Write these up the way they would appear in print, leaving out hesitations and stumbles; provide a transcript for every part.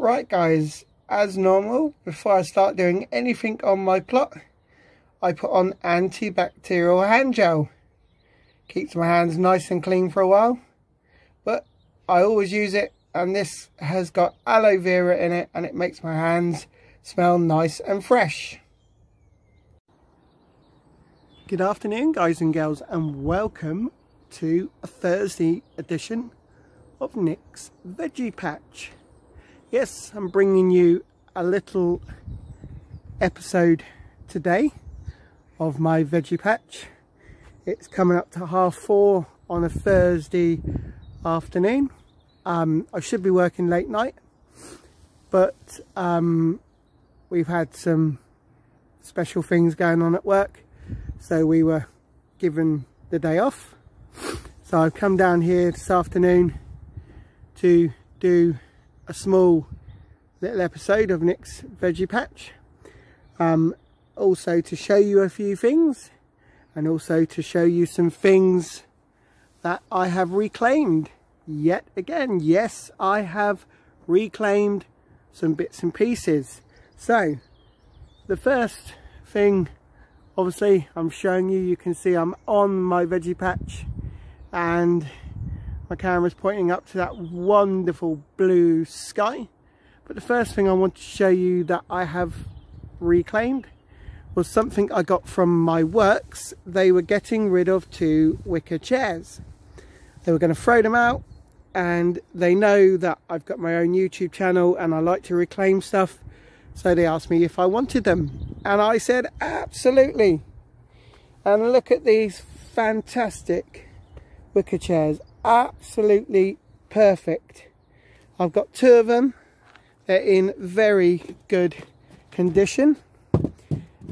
Right guys, as normal, before I start doing anything on my plot, I put on antibacterial hand gel. Keeps my hands nice and clean for a while, but I always use it, and this has got aloe vera in it and it makes my hands smell nice and fresh. Good afternoon guys and girls, and welcome to a Thursday edition of Nick's Veggie Patch. Yes, I'm bringing you a little episode today of my veggie patch. It's coming up to 4:30 on a Thursday afternoon. I should be working late night, but we've had some special things going on at work, so we were given the day off. So I've come down here this afternoon to do a small little episode of Nick's Veggie Patch, also to show you a few things, and also to show you some things that I have reclaimed yet again. Yes, I have reclaimed some bits and pieces. So the first thing, obviously, I'm showing you, you can see I'm on my veggie patch and my camera's pointing up to that wonderful blue sky. But the first thing I want to show you that I have reclaimed was something I got from my works. They were getting rid of 2 wicker chairs. They were going to throw them out, and they know that I've got my own YouTube channel and I like to reclaim stuff. So they asked me if I wanted them, and I said absolutely. And look at these fantastic wicker chairs. Absolutely perfect. I've got 2 of them. They're in very good condition,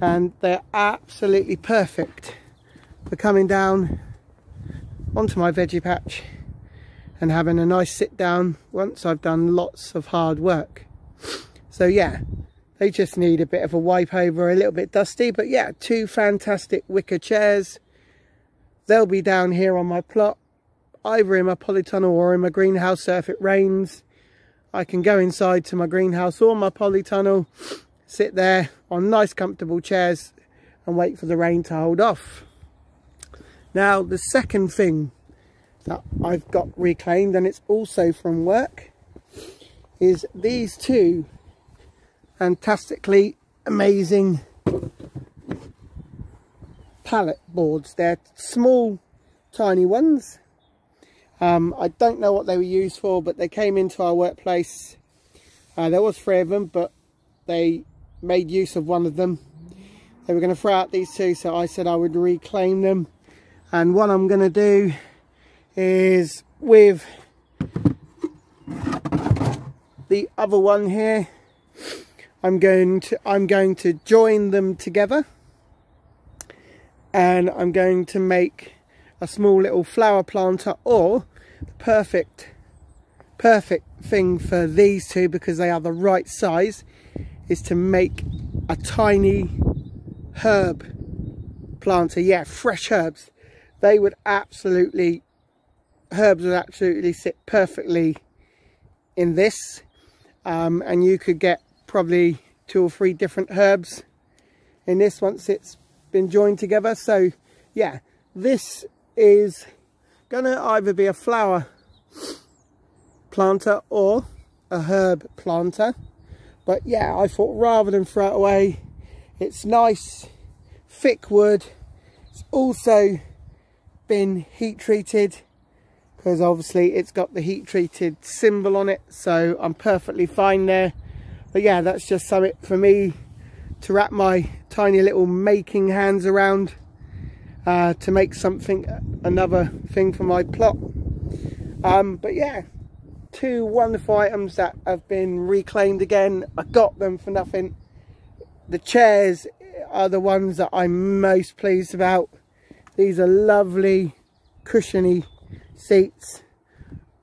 and they're absolutely perfect for coming down onto my veggie patch and having a nice sit down once I've done lots of hard work. So yeah, they just need a bit of a wipe over, a little bit dusty, but yeah, 2 fantastic wicker chairs. They'll be down here on my plot, either in my polytunnel or in my greenhouse, so if it rains I can go inside to my greenhouse or my polytunnel, sit there on nice comfortable chairs and wait for the rain to hold off. Now the second thing that I've got reclaimed, and it's also from work, is these 2 fantastically amazing pallet boards. They're small tiny ones. I don't know what they were used for, but they came into our workplace. There was 3 of them, but they made use of one of them. They were going to throw out these 2, so I said I would reclaim them. And what I'm going to do is, with the other one here, I'm going to join them together, and I'm going to make a small little flower planter, or the perfect thing for these 2, because they are the right size, is to make a tiny herb planter. Yeah, fresh herbs. They would absolutely, herbs would absolutely sit perfectly in this, and you could get probably 2 or 3 different herbs in this once it's been joined together. So yeah, this is gonna either be a flower planter or a herb planter, but yeah, I thought rather than throw it away, it's nice thick wood. It's also been heat treated, because obviously it's got the heat treated symbol on it, so I'm perfectly fine there. But yeah, that's just something for me to wrap my tiny little making hands around, to make something, another thing for my plot. But yeah, 2 wonderful items that have been reclaimed again. I got them for nothing. The chairs are the ones that I'm most pleased about. These are lovely cushiony seats,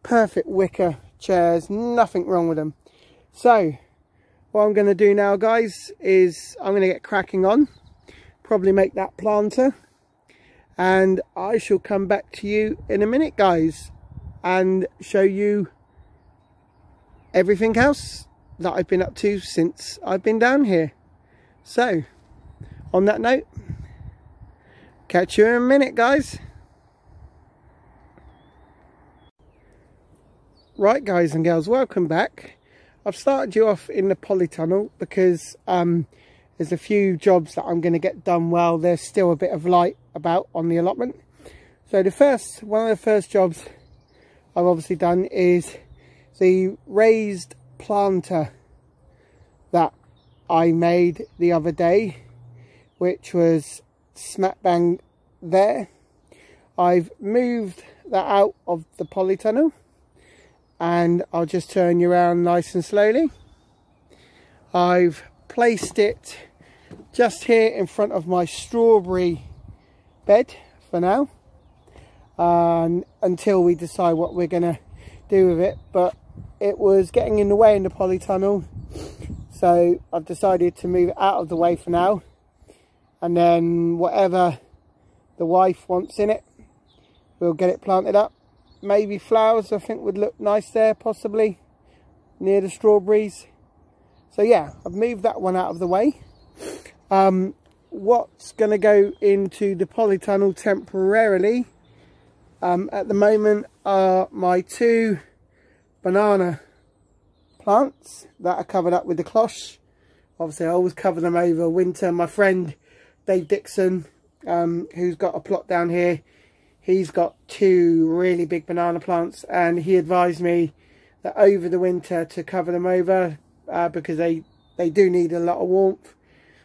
perfect wicker chairs, nothing wrong with them. So what I'm going to do now guys is I'm going to get cracking on, probably make that planter, and I shall come back to you in a minute guys and show you everything else that I've been up to since I've been down here. So on that note, catch you in a minute, guys. Right, guys and girls, welcome back. I've started you off in the polytunnel because there's a few jobs that I'm going to get done while there's still a bit of light about on the allotment. So one of the first jobs I've obviously done is the raised planter that I made the other day, which was smack bang there. I've moved that out of the polytunnel, and I'll just turn you around nice and slowly. I've placed it just here in front of my strawberry bed for now, until we decide what we're going to do with it. But it was getting in the way in the polytunnel, so I've decided to move it out of the way for now, and then whatever the wife wants in it, we'll get it planted up. Maybe flowers I think would look nice there, possibly near the strawberries. So yeah, I've moved that one out of the way. What's going to go into the polytunnel temporarily at the moment are my 2 banana plants that are covered up with the cloche. Obviously I always cover them over winter. My friend Dave Dixon, who's got a plot down here, he's got 2 really big banana plants, and he advised me that over the winter to cover them over because they do need a lot of warmth.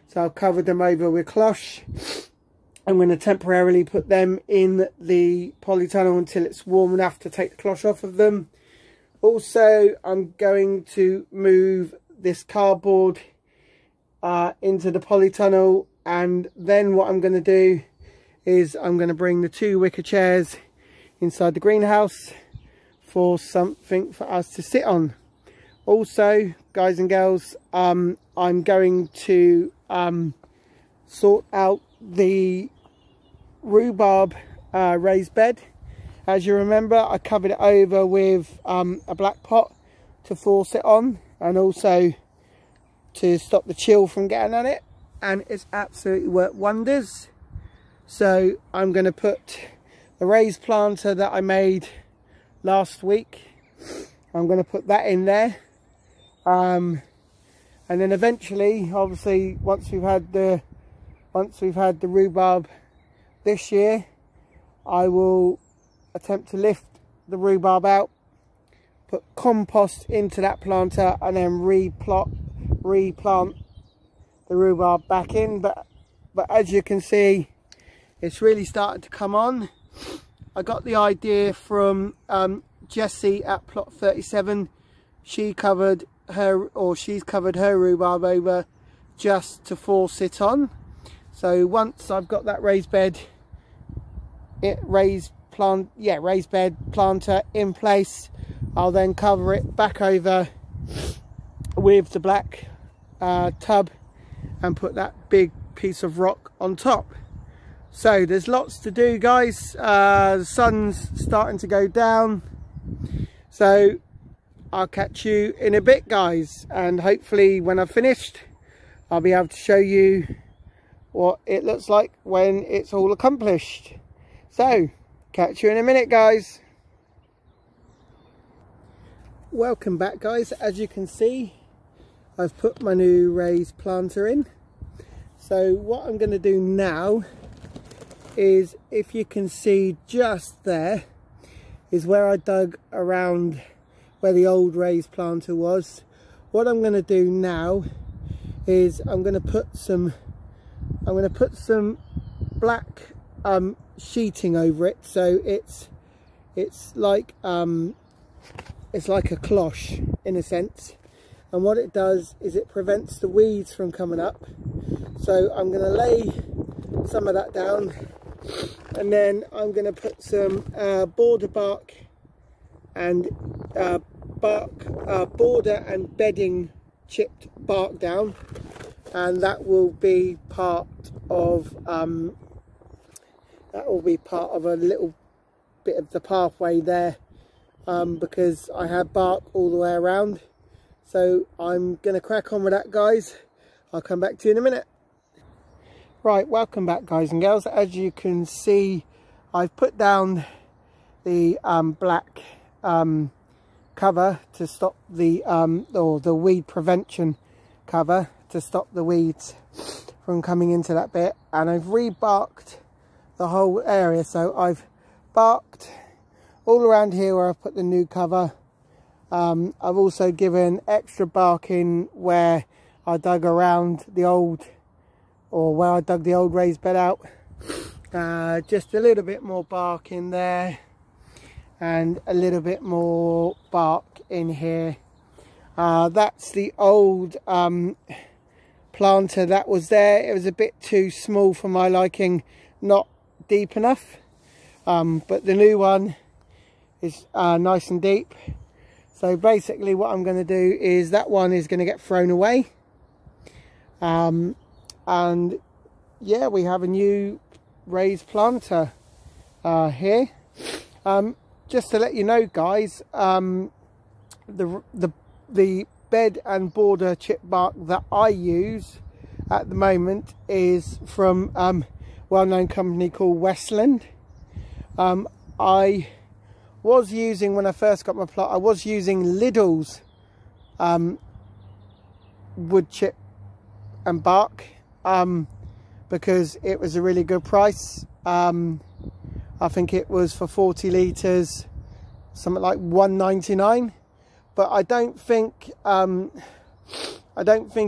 So I've covered them over with cloche. I'm going to temporarily put them in the polytunnel until it's warm enough to take the cloche off of them. Also, I'm going to move this cardboard into the polytunnel, and then what I'm going to do is I'm going to bring the 2 wicker chairs inside the greenhouse for something for us to sit on. Also, guys and girls, I'm going to sort out the rhubarb raised bed. As you remember, I covered it over with a black pot to force it on, and also to stop the chill from getting on it, and it's absolutely worked wonders. So I'm going to put the raised planter that I made last week, I'm going to put that in there, and then eventually, obviously, once we've had the rhubarb this year, I will attempt to lift the rhubarb out, put compost into that planter, and then replant the rhubarb back in. But as you can see, it's really starting to come on. I got the idea from Jessie at plot 37. She's covered her rhubarb over just to force it on. So once I've got that raised bed planter in place, I'll then cover it back over with the black tub and put that big piece of rock on top. So there's lots to do, guys. The sun's starting to go down, so I'll catch you in a bit, guys, and hopefully when I've finished I'll be able to show you what it looks like when it's all accomplished. So catch you in a minute, guys. Welcome back, guys. As you can see, I've put my new raised planter in. So what I'm going to do now is, if you can see just there, is where I dug around where the old raised planter was. What I'm going to do now is I'm going to put some black sheeting over it, so it's like a cloche in a sense, and what it does is it prevents the weeds from coming up. So I'm going to lay some of that down, and then I'm going to put some border bark and border and bedding chipped bark down, and that will be part of a little bit of the pathway there, because I have bark all the way around. So I'm going to crack on with that, guys. I'll come back to you in a minute. Right, welcome back, guys and girls. As you can see, I've put down the black cover to stop the or the weed prevention cover to stop the weeds from coming into that bit, and I've rebarked the whole area. So I've barked all around here where I've put the new cover. I've also given extra barking where I dug around the old, or where I dug the old raised bed out. Just a little bit more bark in there and a little bit more bark in here. That's the old planter that was there. It was a bit too small for my liking, not deep enough, but the new one is nice and deep. So basically what I'm going to do is that one is going to get thrown away, and yeah, we have a new raised planter here. Just to let you know, guys, the bed and border chip bark that I use at the moment is from a well-known company called Westland. I was using, when I first got my plot, I was using Lidl's wood chip and bark because it was a really good price. I think it was for 40 litres, something like $1.99. But I don't think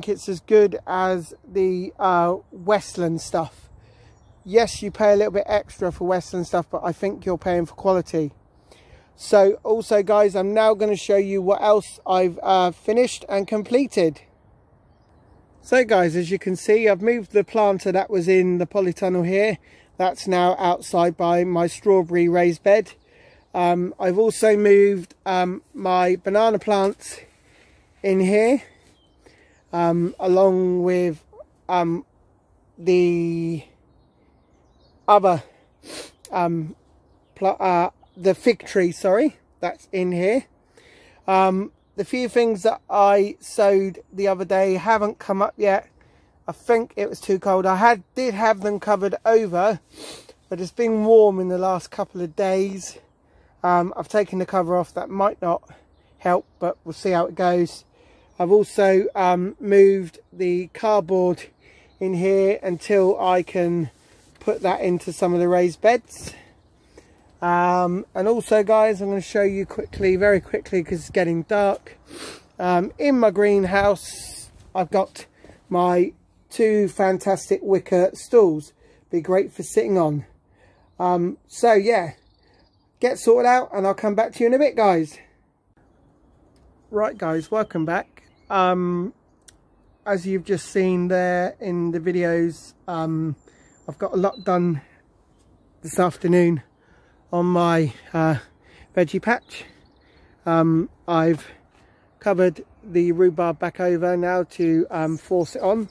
it's as good as the Westland stuff. Yes, you pay a little bit extra for Westland stuff, but I think you're paying for quality. So also, guys, I'm now going to show you what else I've finished and completed. So guys, as you can see, I've moved the planter that was in the polytunnel here. That's now outside by my strawberry raised bed. I've also moved my banana plants in here, along with the other the fig tree, sorry, that's in here. The few things that I sowed the other day haven't come up yet. I think it was too cold. I did have them covered over, but it's been warm in the last couple of days. I've taken the cover off. That might not help, but we'll see how it goes. I've also moved the cardboard in here until I can put that into some of the raised beds. And also, guys, I'm going to show you quickly, very quickly, because it's getting dark. In my greenhouse, I've got my 2 fantastic wicker stools. Be great for sitting on. So yeah, get sorted out and I'll come back to you in a bit, guys. Right, guys, welcome back. As you've just seen there in the videos, I've got a lot done this afternoon on my veggie patch. I've covered the rhubarb back over now to force it on.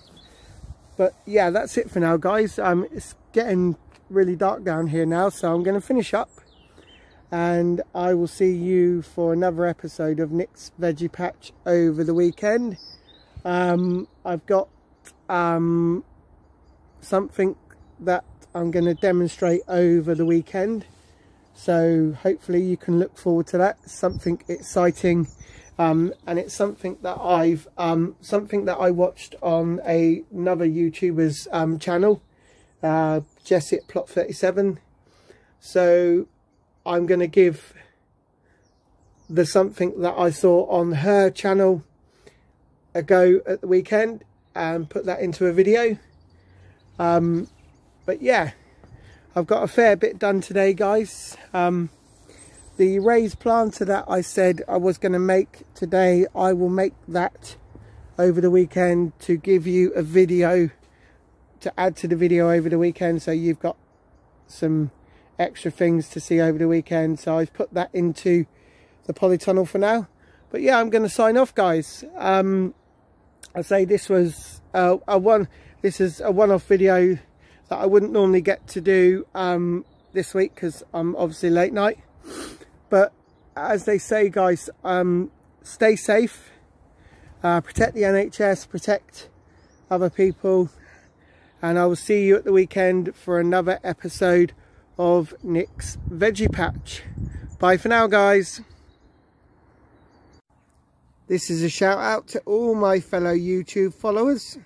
But yeah, that's it for now, guys. It's getting really dark down here now, so I'm going to finish up and I will see you for another episode of Nick's Veggie Patch over the weekend. I've got something that I'm going to demonstrate over the weekend, so hopefully you can look forward to that. Something exciting, and it's something that I watched on another YouTuber's channel, Jessie at Plot 37. So I'm going to give the something that I saw on her channel a go at the weekend and put that into a video. But yeah, I've got a fair bit done today, guys. The raised planter that I said I was going to make today, I will make that over the weekend to give you a video to add to the video over the weekend, so you've got some extra things to see over the weekend. So I've put that into the polytunnel for now. But yeah, I'm going to sign off, guys. I say this was this is a one-off video that I wouldn't normally get to do this week because I'm obviously late night. But as they say, guys, stay safe, Protect the NHS, protect other people, and I will see you at the weekend for another episode of Nick's Veggie Patch. Bye for now, guys. This is a shout out to all my fellow YouTube followers.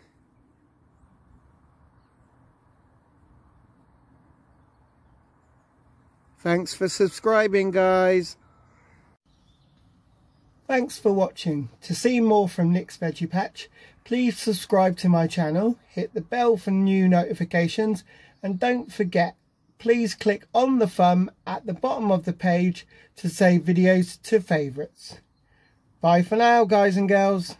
Thanks for subscribing, guys. Thanks for watching. To see more from Nick's Veggie Patch, please subscribe to my channel, hit the bell for new notifications, and don't forget, please click on the thumb at the bottom of the page to save videos to favourites. Bye for now, guys and girls.